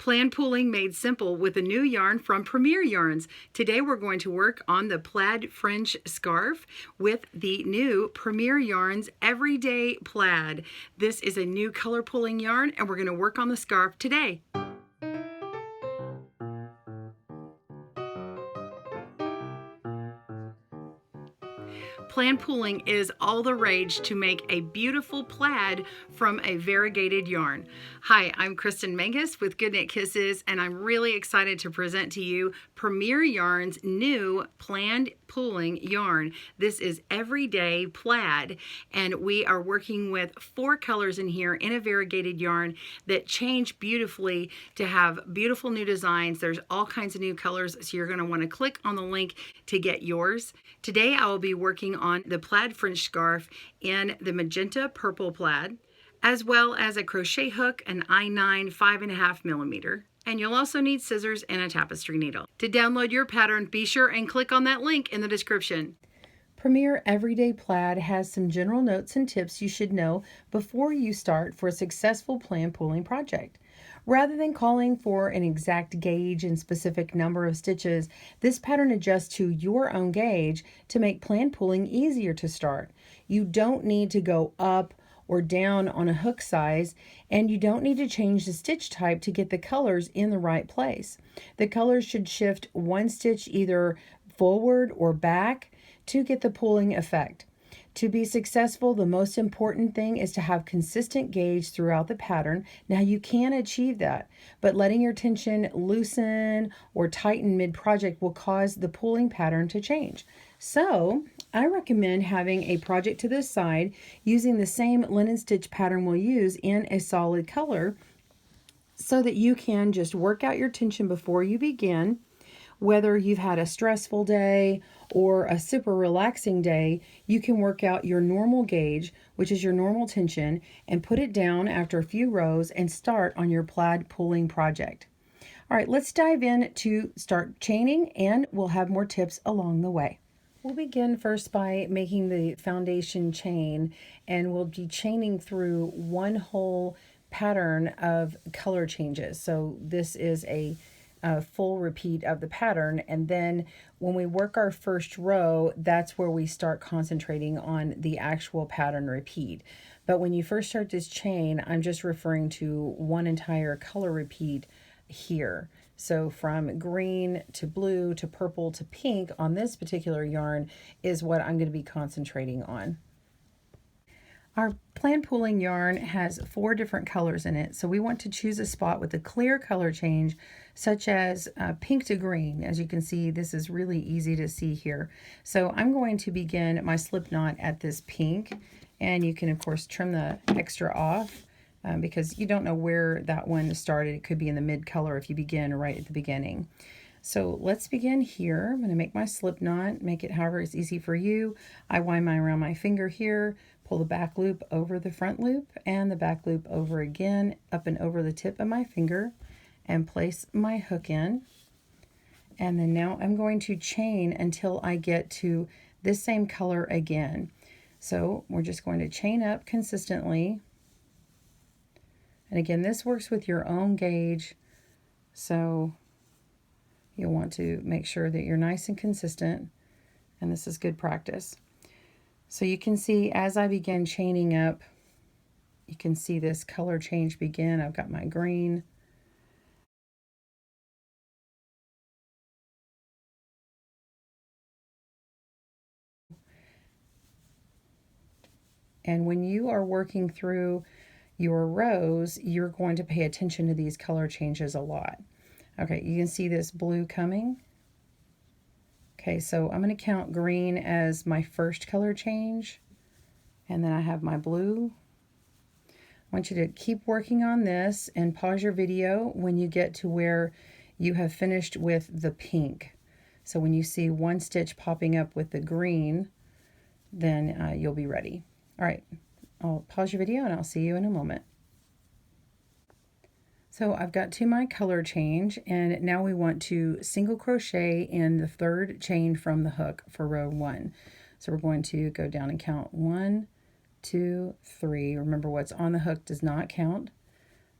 Plan pooling made simple with a new yarn from Premier Yarns. Today we're going to work on the Plaid Fringe scarf with the new Premier Yarns Everyday Plaid. This is a new color pooling yarn and we're going to work on the scarf today. Plan pooling is all the rage to make a beautiful plaid from a variegated yarn. Hi, I'm Kristen Mangus with GoodKnitKisses, and I'm really excited to present to you Premier Yarn's new planned pooling yarn. This is Everyday Plaid, and we are working with 4 colors in here in a variegated yarn that change beautifully to have beautiful new designs. There's all kinds of new colors, so you're going to want to click on the link to get yours. Today I will be working on the plaid fringe scarf in the magenta purple plaid, as well as a crochet hook, an I9 5.5 millimeter. And you'll also need scissors and a tapestry needle. To download your pattern, be sure and click on that link in the description. Premier Everyday Plaid has some general notes and tips you should know before you start for a successful plan pooling project. Rather than calling for an exact gauge and specific number of stitches, this pattern adjusts to your own gauge to make plan pooling easier to start. You don't need to go up or down on a hook size, and you don't need to change the stitch type to get the colors in the right place. The colors should shift one stitch either forward or back to get the pooling effect. To be successful, the most important thing is to have consistent gauge throughout the pattern. Now you can achieve that, but letting your tension loosen or tighten mid-project will cause the pooling pattern to change. So I recommend having a project to this side using the same linen stitch pattern we'll use in a solid color so that you can just work out your tension before you begin. Whether you've had a stressful day or a super relaxing day, you can work out your normal gauge, which is your normal tension, and put it down after a few rows and start on your plaid pooling project. All right, let's dive in to start chaining, and we'll have more tips along the way. We'll begin first by making the foundation chain, and we'll be chaining through one whole pattern of color changes. So this is a full repeat of the pattern, and then when we work our first row, that's where we start concentrating on the actual pattern repeat. But when you first start this chain, I'm just referring to one entire color repeat here. So from green to blue to purple to pink on this particular yarn is what I'm going to be concentrating on. Our plan pooling yarn has 4 different colors in it, so we want to choose a spot with a clear color change, such as pink to green. As you can see, this is really easy to see here. So I'm going to begin my slip knot at this pink, and you can of course trim the extra off because you don't know where that one started. It could be in the mid color if you begin right at the beginning. So let's begin here. I'm going to make my slip knot, make it however is easy for you. I wind mine around my finger here, pull the back loop over the front loop and the back loop over again, up and over the tip of my finger, and place my hook in. And then now I'm going to chain until I get to this same color again. So we're just going to chain up consistently. And again, this works with your own gauge, so you'll want to make sure that you're nice and consistent, and this is good practice. So you can see as I begin chaining up, you can see this color change begin. I've got my green, and when you are working through your rows, you're going to pay attention to these color changes a lot. Okay, you can see this blue coming. Okay, so I'm going to count green as my first color change, and then I have my blue. I want you to keep working on this and pause your video when you get to where you have finished with the pink. So when you see one stitch popping up with the green, then you'll be ready. All right, I'll pause your video and I'll see you in a moment. So I've got to my color change, and now we want to single crochet in the 3rd chain from the hook for row 1. So we're going to go down and count 1, 2, 3. Remember, what's on the hook does not count.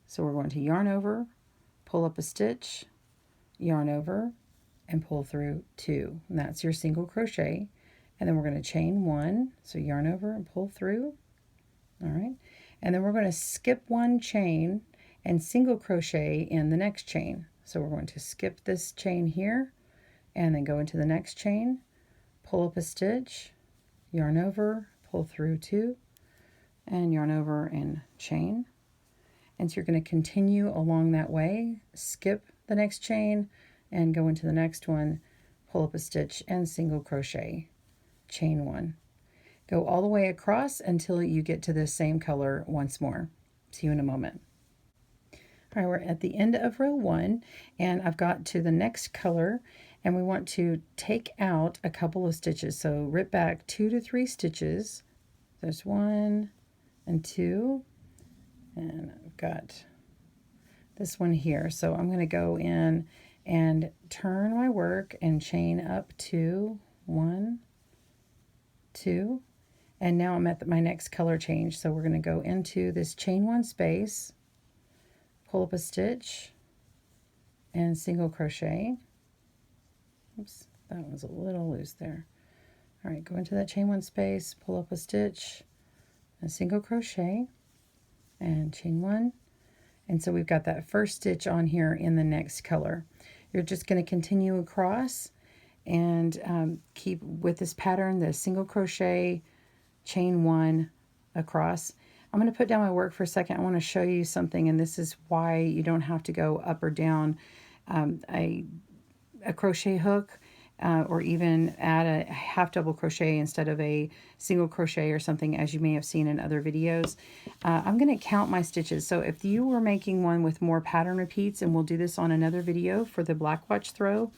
So we're going to yarn over, pull up a stitch, yarn over, and pull through 2. And that's your single crochet. And then we're going to chain 1, so yarn over and pull through. All right, and then we're going to skip 1 chain and single crochet in the next chain. So we're going to skip this chain here and then go into the next chain, pull up a stitch, yarn over, pull through 2, and yarn over and chain. And so you're going to continue along that way, skip the next chain and go into the next one, pull up a stitch and single crochet, chain 1. Go all the way across until you get to the same color once more. See you in a moment. All right, we're at the end of row 1 and I've got to the next color and we want to take out a couple of stitches. So rip back 2 to 3 stitches. There's 1 and 2, and I've got this one here. So I'm going to go in and turn my work and chain up 2, 1, 2, and now I'm at my next color change. So we're going to go into this chain 1 space, pull up a stitch, and single crochet. Oops, that was a little loose there. All right, go into that chain 1 space, pull up a stitch, a single crochet, and chain 1. And so we've got that first stitch on here in the next color. You're just going to continue across and keep with this pattern, the single crochet, chain 1 across. I'm going to put down my work for a second. I want to show you something, and this is why you don't have to go up or down a crochet hook or even add a half double crochet instead of a single crochet or something, as you may have seen in other videos. I'm going to count my stitches. So if you were making one with more pattern repeats, and we'll do this on another video for the black watch throw,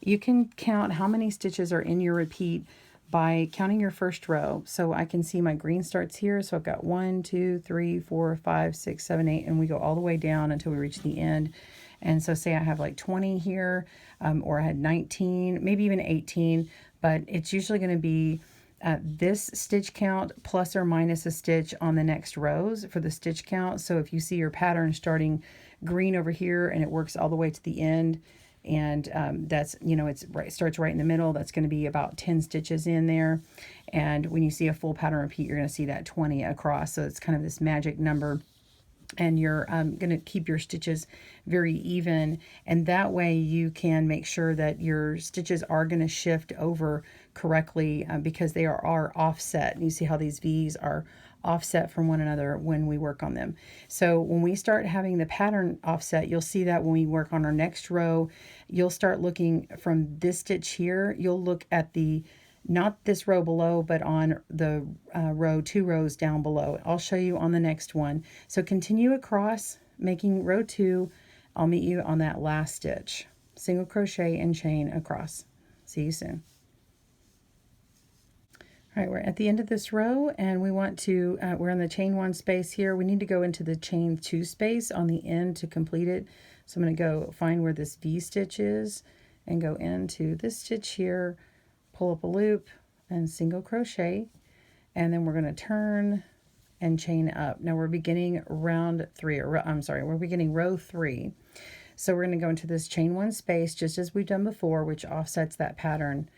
you can count how many stitches are in your repeat by counting your first row. So I can see my green starts here. So I've got 1, 2, 3, 4, 5, 6, 7, 8, and we go all the way down until we reach the end. And so say I have like 20 here, or I had 19, maybe even 18, but it's usually going to be this stitch count plus or minus a stitch on the next rows for the stitch count. So if you see your pattern starting green over here and it works all the way to the end, and that's, you know, it's right, starts right in the middle, that's going to be about 10 stitches in there. And when you see a full pattern repeat, you're going to see that 20 across. So it's kind of this magic number. And you're going to keep your stitches very even, and that way you can make sure that your stitches are going to shift over correctly because they are offset. And you see how these V's are offset from one another when we work on them. So when we start having the pattern offset, you'll see that when we work on our next row, you'll start looking from this stitch here, you'll look at the not this row below, but on the row 2 rows down below. I'll show you on the next one. So continue across, making row 2. I'll meet you on that last stitch. Single crochet and chain across. See you soon. All right, we're at the end of this row, and we want to, we're in the chain 1 space here. We need to go into the chain 2 space on the end to complete it. So I'm going to go find where this V stitch is and go into this stitch here, pull up a loop and single crochet, and then we're going to turn and chain up. Now we're beginning round 3, or I'm sorry, we're beginning row 3. So we're going to go into this chain 1 space just as we've done before, which offsets that pattern,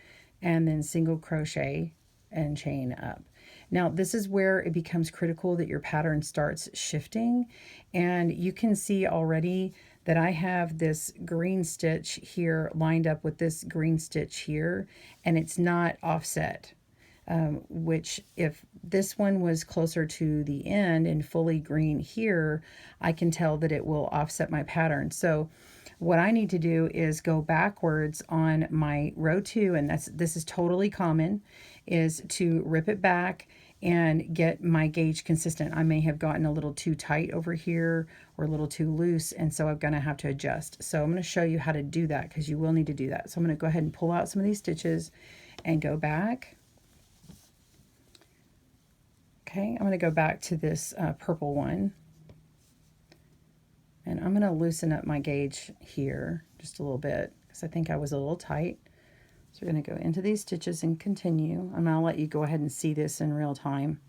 and then single crochet and chain up. Now this is where it becomes critical that your pattern starts shifting, and you can see already that I have this green stitch here lined up with this green stitch here, and it's not offset, which if this one was closer to the end and fully green here, I can tell that it will offset my pattern. So what I need to do is go backwards on my row 2, and this is totally common, is to rip it back and get my gauge consistent. I may have gotten a little too tight over here or a little too loose, and so I'm going to have to adjust. So I'm going to show you how to do that, because you will need to do that. So I'm going to go ahead and pull out some of these stitches and go back. Okay, I'm going to go back to this purple one, and I'm going to loosen up my gauge here just a little bit because I think I was a little tight. So we're going to go into these stitches and continue. I'm going to let you go ahead and see this in real time.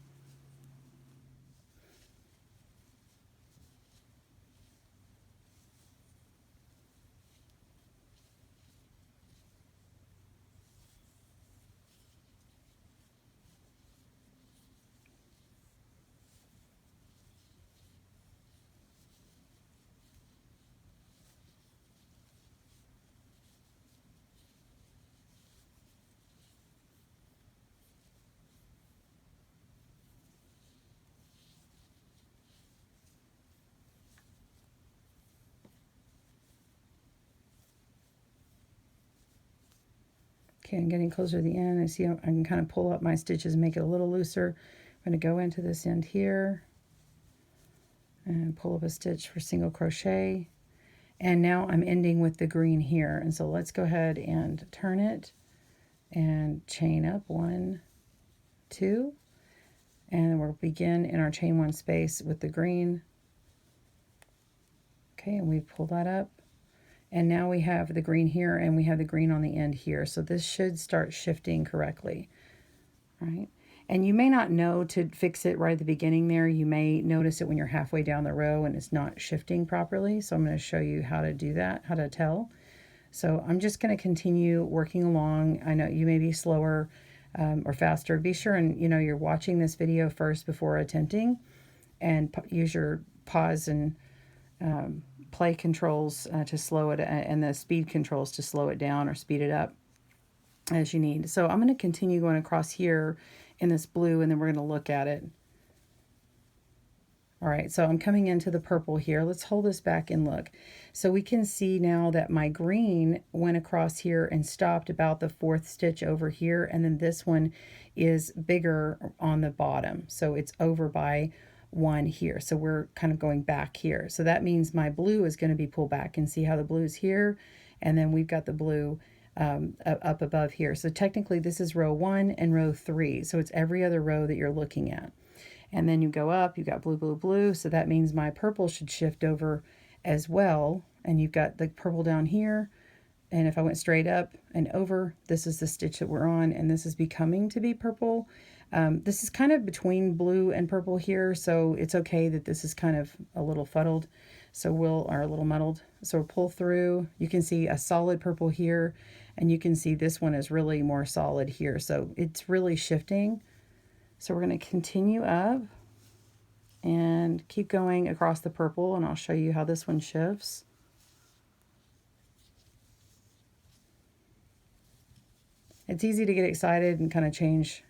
Okay, I'm getting closer to the end. I see I can kind of pull up my stitches and make it a little looser. I'm going to go into this end here and pull up a stitch for single crochet. And now I'm ending with the green here. And so let's go ahead and turn it and chain up 1, 2, and we'll begin in our chain 1 space with the green. Okay, and we pull that up. And now we have the green here and we have the green on the end here. So this should start shifting correctly, right? And you may not know to fix it right at the beginning there. You may notice it when you're halfway down the row and it's not shifting properly. So I'm going to show you how to do that, how to tell. So I'm just going to continue working along. I know you may be slower or faster. Be sure and you're watching this video first before attempting, and use your pause and play controls to slow it, and the speed controls to slow it down or speed it up as you need. So I'm going to continue going across here in this blue, and then we're going to look at it. All right, so I'm coming into the purple here. Let's hold this back and look. So we can see now that my green went across here and stopped about the 4th stitch over here, and then this one is bigger on the bottom. So it's over by 1 here. So we're kind of going back here. So that means my blue is going to be pulled back, and see how the blue is here, and then we've got the blue up above here. So technically this is row 1 and row 3. So it's every other row that you're looking at. And then you go up, you've got blue, blue, blue. So that means my purple should shift over as well. And you've got the purple down here. And if I went straight up and over, this is the stitch that we're on, and this is becoming to be purple. This is kind of between blue and purple here, so it's okay that this is kind of a little fuddled. So or a little muddled. So we'll pull through. You can see a solid purple here, and you can see this one is really more solid here. So it's really shifting. So we're going to continue up and keep going across the purple, and I'll show you how this one shifts. It's easy to get excited and kind of change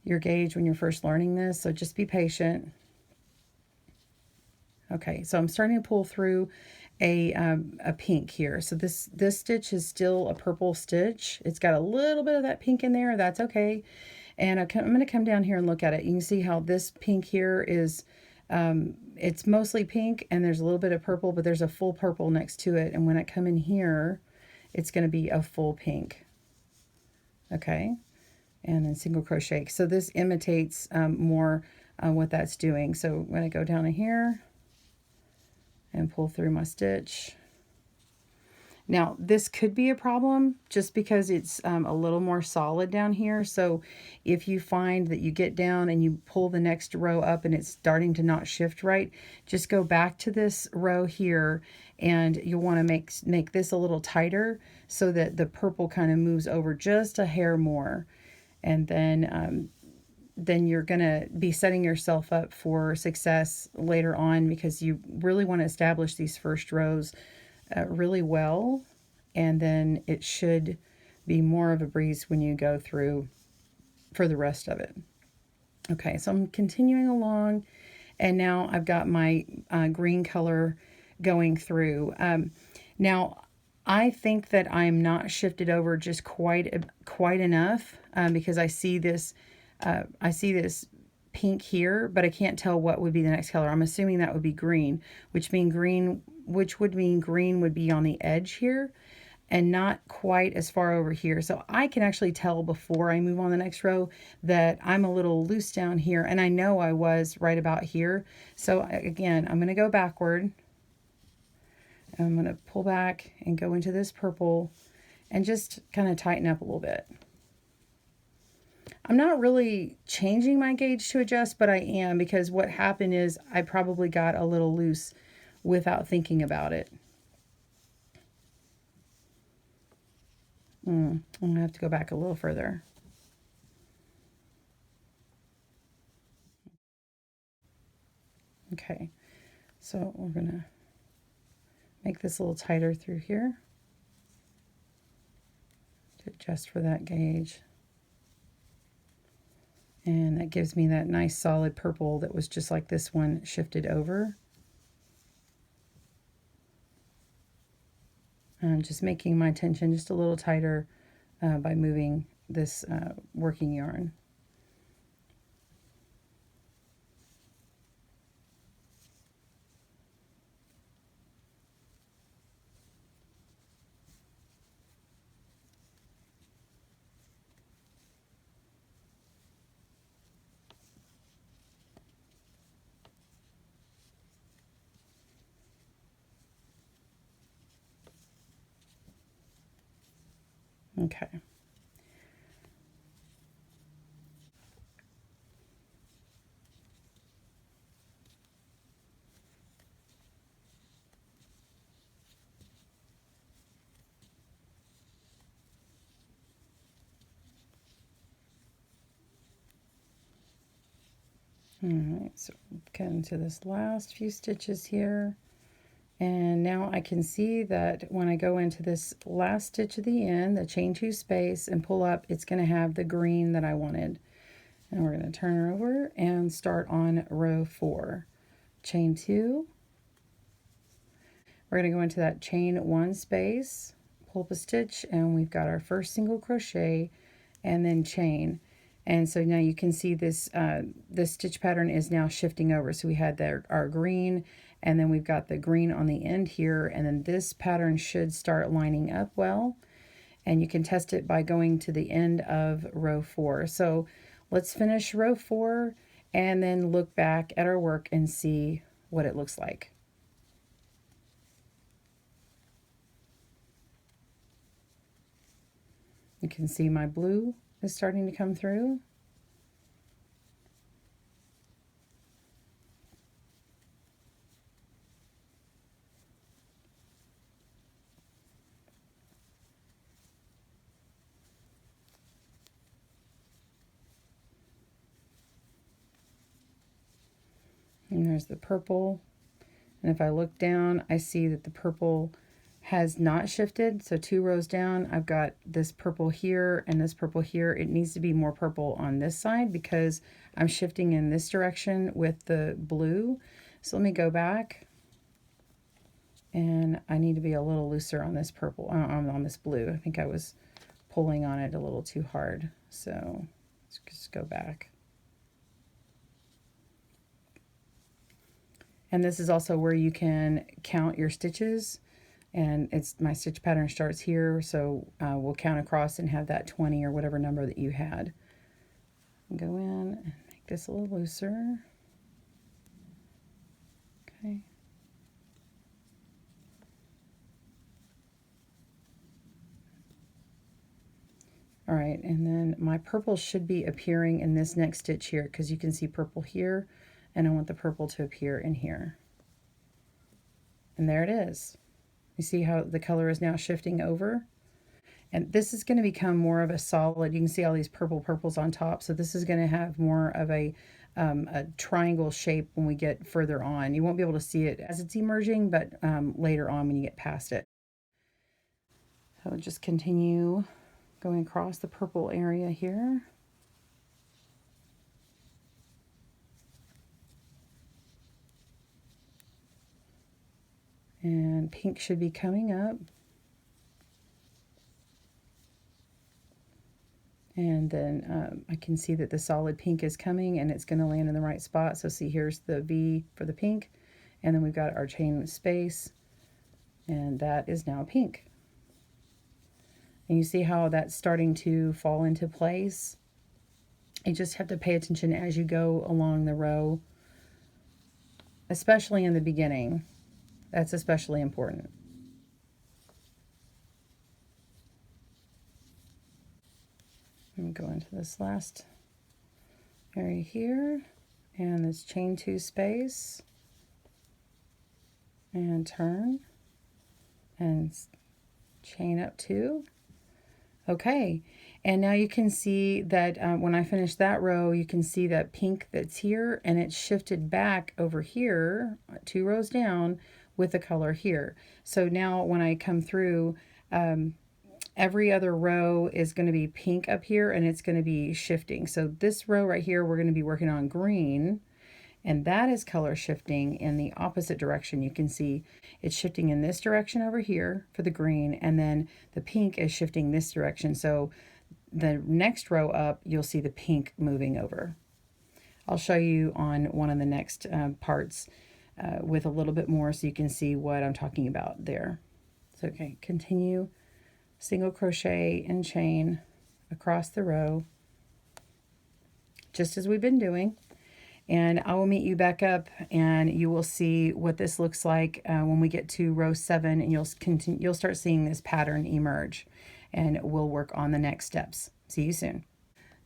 your gauge when you're first learning this, so just be patient. Okay, so I'm starting to pull through a pink here. So this stitch is still a purple stitch. It's got a little bit of that pink in there. That's okay. And I'm going to come down here and look at it. You can see how this pink here is, it's mostly pink, and there's a little bit of purple, but there's a full purple next to it. And when I come in here, it's going to be a full pink. Okay, and then single crochet. So this imitates more what that's doing. So I'm going to go down in here and pull through my stitch. Now this could be a problem just because it's a little more solid down here. So if you find that you get down and you pull the next row up and it's starting to not shift right, just go back to this row here, and you'll want to make this a little tighter so that the purple kind of moves over just a hair more. And then you're going to be setting yourself up for success later on, because you really want to establish these first rows really well, and then it should be more of a breeze when you go through for the rest of it. Okay, so I'm continuing along, and now I've got my green color going through. Now I think that I'm not shifted over just quite enough, because I see this pink here, but I can't tell what would be the next color. I'm assuming that would be green, which would mean green would be on the edge here and not quite as far over here. So I can actually tell before I move on the next row that I'm a little loose down here, and I know I was right about here. So again, I'm going to go backward. I'm going to pull back and go into this purple and just kind of tighten up a little bit. I'm not really changing my gauge to adjust, but I am, because what happened is I probably got a little loose without thinking about it. I'm going to have to go back a little further. Okay, so we're going to make this a little tighter through here to adjust for that gauge. And that gives me that nice solid purple that was just like this one shifted over. Just making my tension just a little tighter by moving this working yarn. Okay. All right, so get into this last few stitches here. And now I can see that when I go into this last stitch at the end, the chain 2 space and pull up, it's going to have the green that I wanted. And we're going to turn her over and start on row 4. Chain 2. We're going to go into that chain 1 space, pull up a stitch, and we've got our first single crochet and then chain. And so now you can see this this stitch pattern is now shifting over. So we had our green, and then we've got the green on the end here, and then this pattern should start lining up well. And you can test it by going to the end of row 4. So let's finish row 4 and then look back at our work and see what it looks like. You can see my blue is starting to come through. And there's the purple. And if I look down, I see that the purple has not shifted. So 2 rows down, I've got this purple here and this purple here. It needs to be more purple on this side because I'm shifting in this direction with the blue. So let me go back. And I need to be a little looser on this purple, on this blue. I think I was pulling on it a little too hard. So let's just go back. And this is also where you can count your stitches. And my stitch pattern starts here, so we'll count across and have that 20 or whatever number that you had. Go in and make this a little looser. Okay. All right, and then my purple should be appearing in this next stitch here because you can see purple here, and I want the purple to appear in here. And there it is. You see how the color is now shifting over? And this is going to become more of a solid, you can see all these purples on top, so this is going to have more of a triangle shape when we get further on. You won't be able to see it as it's emerging, but later on when you get past it. So just continue going across the purple area here. And pink should be coming up. And then I can see that the solid pink is coming and it's going to land in the right spot. So see, here's the V for the pink. And then we've got our chain space. And that is now pink. And you see how that's starting to fall into place. You just have to pay attention as you go along the row, especially in the beginning. That's especially important. Let me go into this last area here, and this chain 2 space, and turn, and chain up 2. Okay, and now you can see that when I finish that row, you can see that pink that's here, and it's shifted back over here, 2 rows down, with the color here. So now when I come through, every other row is going to be pink up here, and it's going to be shifting. So this row right here, we're going to be working on green, And that is color shifting in the opposite direction. You can see it's shifting in this direction over here for the green, and then the pink is shifting this direction. So the next row up, you'll see the pink moving over. I'll show you on one of the next parts with a little bit more so you can see what I'm talking about there. So, okay, continue single crochet and chain across the row, just as we've been doing. And I will meet you back up and you will see what this looks like when we get to row 7, and you'll start seeing this pattern emerge, and we'll work on the next steps. See you soon.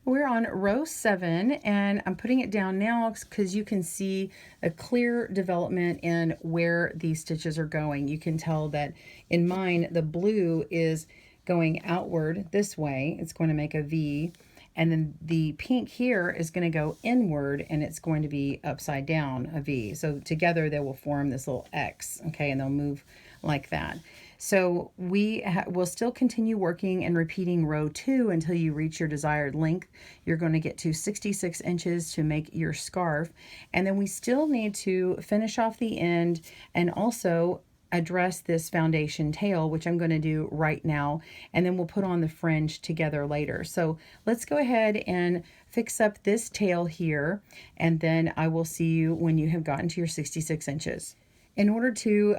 We're on row 7, and I'm putting it down now because you can see a clear development in where these stitches are going. You can tell that in mine, the blue is going outward this way. It's going to make a V. And then the pink here is going to go inward, and it's going to be upside down, a V. So together they will form this little X, okay, and they'll move like that. So we'll still continue working and repeating row 2 until you reach your desired length. You're going to get to 66 inches to make your scarf. And then we still need to finish off the end and also address this foundation tail, which I'm going to do right now, and then we'll put on the fringe together later. So let's go ahead and fix up this tail here, and then I will see you when you have gotten to your 66 inches. In order to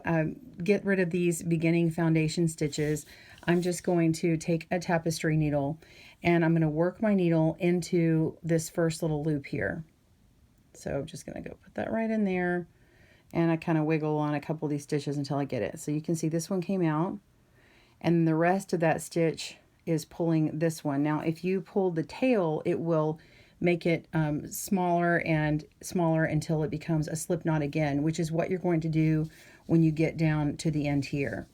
get rid of these beginning foundation stitches, I'm just going to take a tapestry needle and I'm going to work my needle into this first little loop here. So I'm just going to go put that right in there. And I kind of wiggle on a couple of these stitches until I get it. So you can see this one came out, and the rest of that stitch is pulling this one. Now, if you pull the tail, it will make it smaller and smaller until it becomes a slip knot again, which is what you're going to do when you get down to the end here.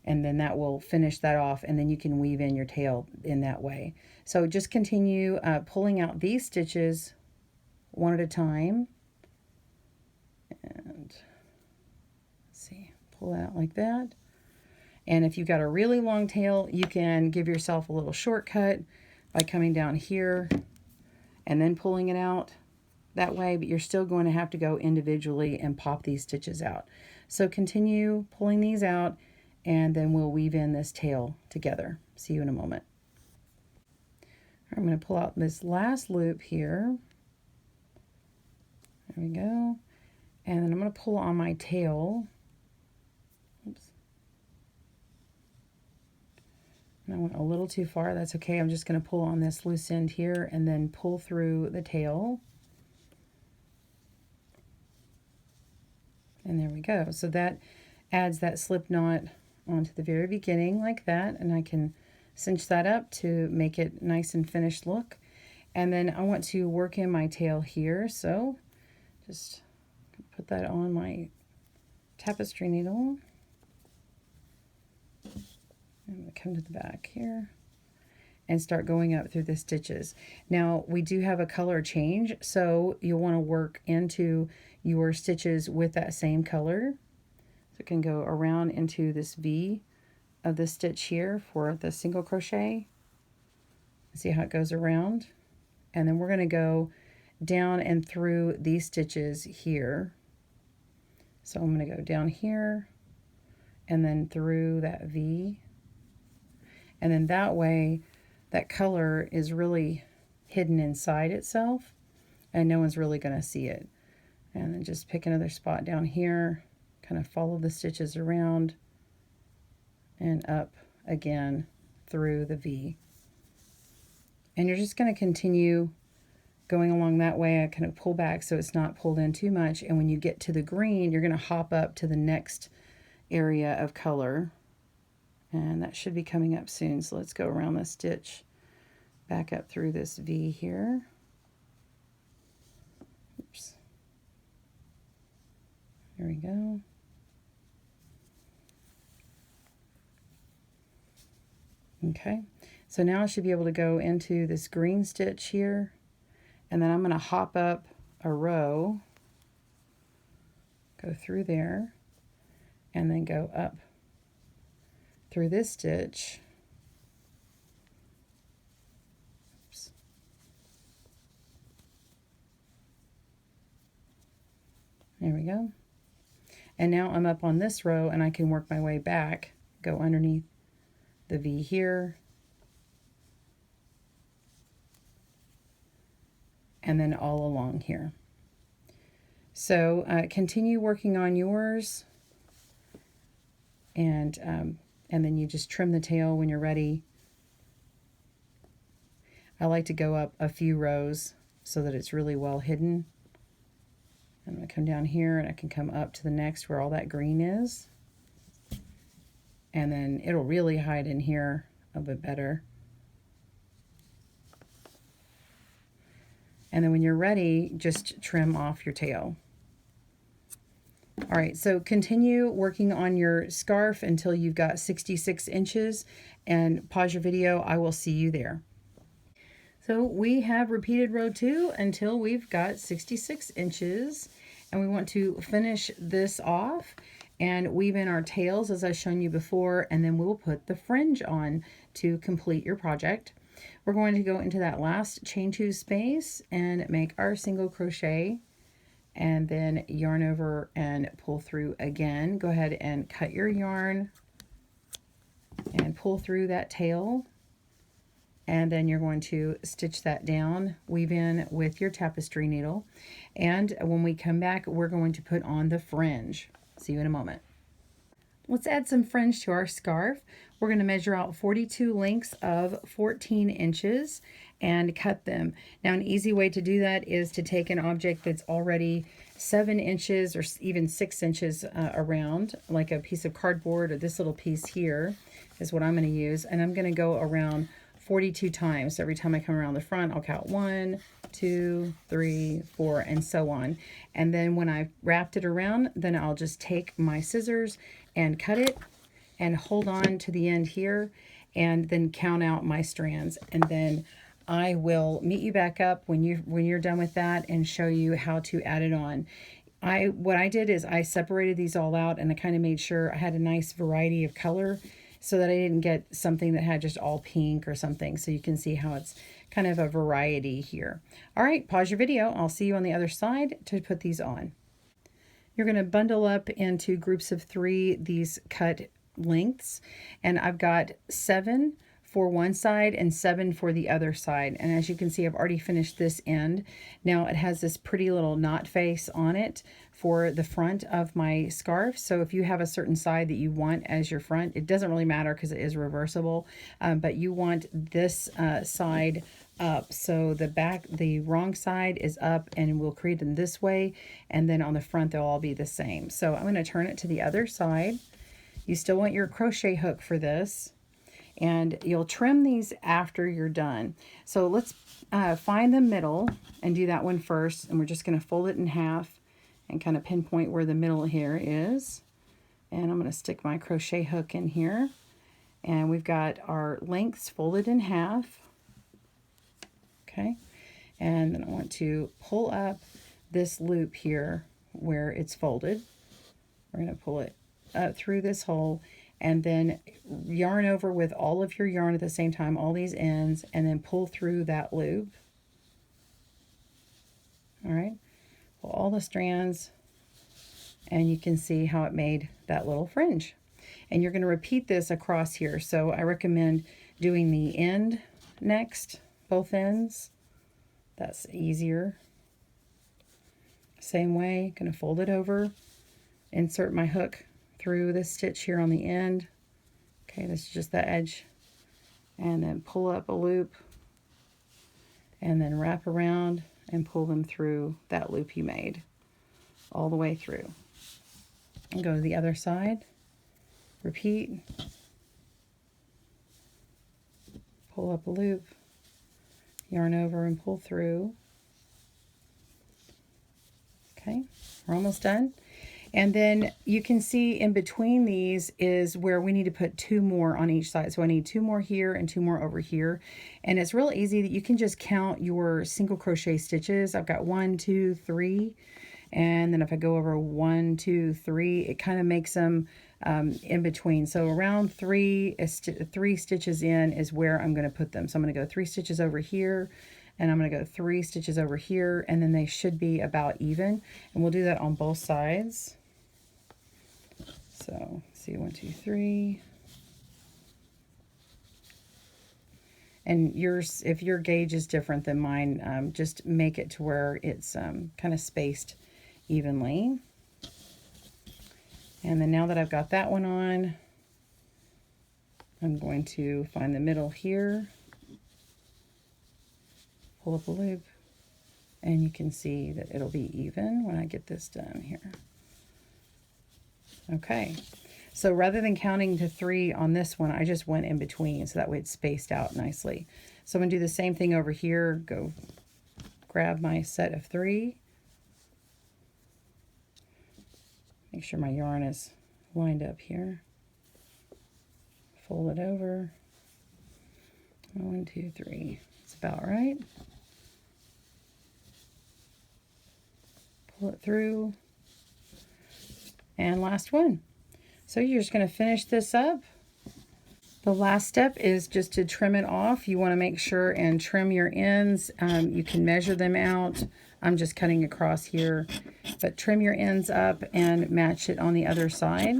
And then that will finish that off, and then you can weave in your tail in that way. So just continue pulling out these stitches one at a time. And let's see, pull that out like that. And if you've got a really long tail, you can give yourself a little shortcut by coming down here and then pulling it out that way, but you're still going to have to go individually and pop these stitches out. So continue pulling these out, and then we'll weave in this tail together. See you in a moment. I'm going to pull out this last loop here. There we go. And then I'm going to pull on my tail. Oops. And I went a little too far. That's okay. I'm just going to pull on this loose end here and then pull through the tail. And there we go. So that adds that slip knot onto the very beginning like that. And I can cinch that up to make it nice and finished look. And then I want to work in my tail here. So just put that on my tapestry needle. I'm going to come to the back here and start going up through the stitches. Now we do have a color change, so you'll want to work into your stitches with that same color. So it can go around into this V of the stitch here for the single crochet. See how it goes around? And then we're going to go down and through these stitches here. So I'm going to go down here and then through that V. And then that way, that color is really hidden inside itself and no one's really going to see it. And then just pick another spot down here, kind of follow the stitches around and up again through the V. And you're just going to continue going along that way. I kind of pull back so it's not pulled in too much. And when you get to the green, you're going to hop up to the next area of color. And that should be coming up soon. So let's go around the stitch, back up through this V here. Oops. There we go. Okay, so now I should be able to go into this green stitch here, and then I'm going to hop up a row, go through there, and then go up through this stitch. Oops. There we go. And now I'm up on this row and I can work my way back, go underneath the V here, and then all along here. So continue working on yours, and then you just trim the tail when you're ready. I like to go up a few rows so that it's really well hidden. I'm going to come down here and I can come up to the next where all that green is. And then it'll really hide in here a bit better. And then when you're ready, just trim off your tail. All right, so continue working on your scarf until you've got 66 inches and pause your video. I will see you there. So we have repeated row 2 until we've got 66 inches, and we want to finish this off and weave in our tails as I've shown you before, and then we'll put the fringe on to complete your project. We're going to go into that last chain 2 space and make our single crochet, and then yarn over and pull through again. Go ahead and cut your yarn and pull through that tail. And then you're going to stitch that down, weave in with your tapestry needle. And when we come back, we're going to put on the fringe. See you in a moment. Let's add some fringe to our scarf. We're going to measure out 42 lengths of 14 inches and cut them. Now, an easy way to do that is to take an object that's already 7 inches or even 6 inches around, like a piece of cardboard, or this little piece here is what I'm going to use. And I'm going to go around 42 times. So every time I come around the front, I'll count 1, 2, 3, 4, and so on. And then when I've wrapped it around, then I'll just take my scissors and cut it and hold on to the end here and then count out my strands. And then I will meet you back up when you're done with that and show you how to add it on. What I did is I separated these all out, and I kind of made sure I had a nice variety of color so that I didn't get something that had just all pink or something. So you can see how it's kind of a variety here. All right, pause your video. I'll see you on the other side to put these on. You're going to bundle up into groups of 3 these cut lengths, and I've got 7 for one side and 7 for the other side. And as you can see, I've already finished this end. Now it has this pretty little knot face on it for the front of my scarf. So if you have a certain side that you want as your front, it doesn't really matter because it is reversible, but you want this side up. So the wrong side is up, and we'll create them this way. And then on the front, they'll all be the same. So I'm going to turn it to the other side. You still want your crochet hook for this, and you'll trim these after you're done. So let's find the middle and do that one first. And we're just going to fold it in half and kind of pinpoint where the middle here is. And I'm going to stick my crochet hook in here. And we've got our lengths folded in half. Okay. And then I want to pull up this loop here where it's folded. We're going to pull it up through this hole, and then yarn over with all of your yarn at the same time, all these ends, and then pull through that loop. All right, pull all the strands, and you can see how it made that little fringe. And you're going to repeat this across here. So I recommend doing the end next, both ends. That's easier. Same way, going to fold it over, insert my hook through this stitch here on the end. Okay, this is just the edge. And then pull up a loop, and then wrap around and pull them through that loop you made all the way through. And go to the other side. Repeat. Pull up a loop, yarn over and pull through. Okay, we're almost done. And then you can see in between these is where we need to put 2 more on each side. So I need 2 more here and 2 more over here. And it's real easy that you can just count your single crochet stitches. I've got 1, 2, 3. And then if I go over 1, 2, 3, it kind of makes them in between. So around 3 stitches in is where I'm going to put them. So I'm going to go 3 stitches over here, and I'm going to go 3 stitches over here, and then they should be about even, and we'll do that on both sides. So see, 1, 2, 3. And yours, if your gauge is different than mine, just make it to where it's kind of spaced evenly. And then now that I've got that one on, I'm going to find the middle here, pull up a loop, and you can see that it'll be even when I get this done here. Okay. So rather than counting to 3 on this one, I just went in between, so that way it's spaced out nicely. So I'm going to do the same thing over here. Go grab my set of 3. Make sure my yarn is lined up here. Fold it over. 1, 2, 3. It's about right. Pull it through. And last one. So you're just going to finish this up. The last step is just to trim it off. You want to make sure and trim your ends. You can measure them out. I'm just cutting across here, but trim your ends up and match it on the other side.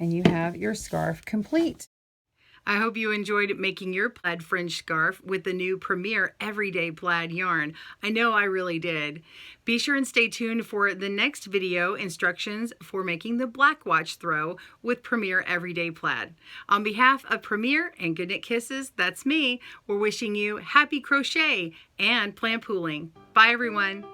And you have your scarf complete. I hope you enjoyed making your plaid fringe scarf with the new Premier Everyday Plaid yarn. I know I really did. Be sure and stay tuned for the next video instructions for making the black watch throw with Premier Everyday Plaid. On behalf of Premier and Good Knit Kisses, that's me, we're wishing you happy crochet and plan pooling. Bye everyone.